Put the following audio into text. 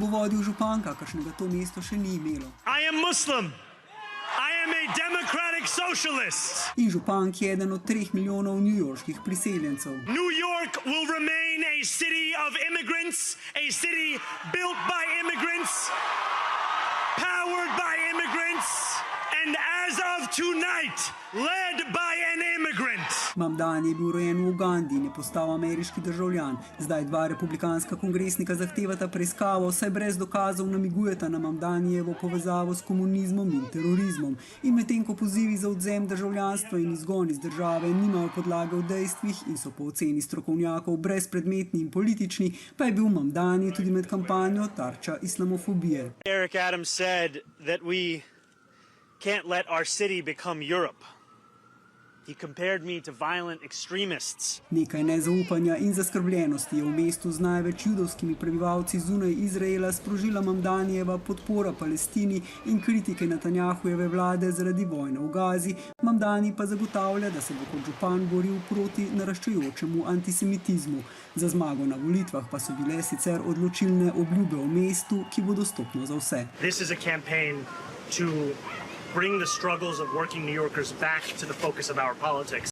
bo vodil župan, kakršnega to mesto še ni imelo. I am Muslim. I am a democratic socialist. In župan, ki je eden od 3 milijonov newyorških priseljencev. New York will remain a city of immigrants, a city built by immigrants, powered by immigrants, and as of tonight, led by an immigrant. Mamdani je bil rojen v Ugandi in je postal ameriški državljan. Zdaj 2 republikanska kongresnika zahtevata preiskavo, saj brez dokazov namigujeta na Mamdanijevo povezavo s komunizmom in terorizmom. In medtem ko pozivi za odvzem državljanstva in izgon iz države nimajo podlage v dejstvih in so po oceni strokovnjakov brezpredmetni in politični, pa je bil Mamdani tudi med kampanjo tarča islamofobije. Eric Adams said that we can't let our city become Europe. He compared me to violent extremists. Nekaj nezaupanja in zaskrbljenosti je v mestu z največ judovskimi prebivalci zunaj Izraela sprožila Mamdanijeva podpora Palestini in kritike Netanjahujeve vlade zaradi vojne v Gazi. Mamdani pa zagotavlja, da se bo kot župan boril proti naraščajočemu antisemitizmu. Za zmago na volitvah pa so bile sicer odločilne obljube o mestu, ki bo dostopno za vse. This is a campaign to bring the struggles of working New Yorkers back to the focus of our politics.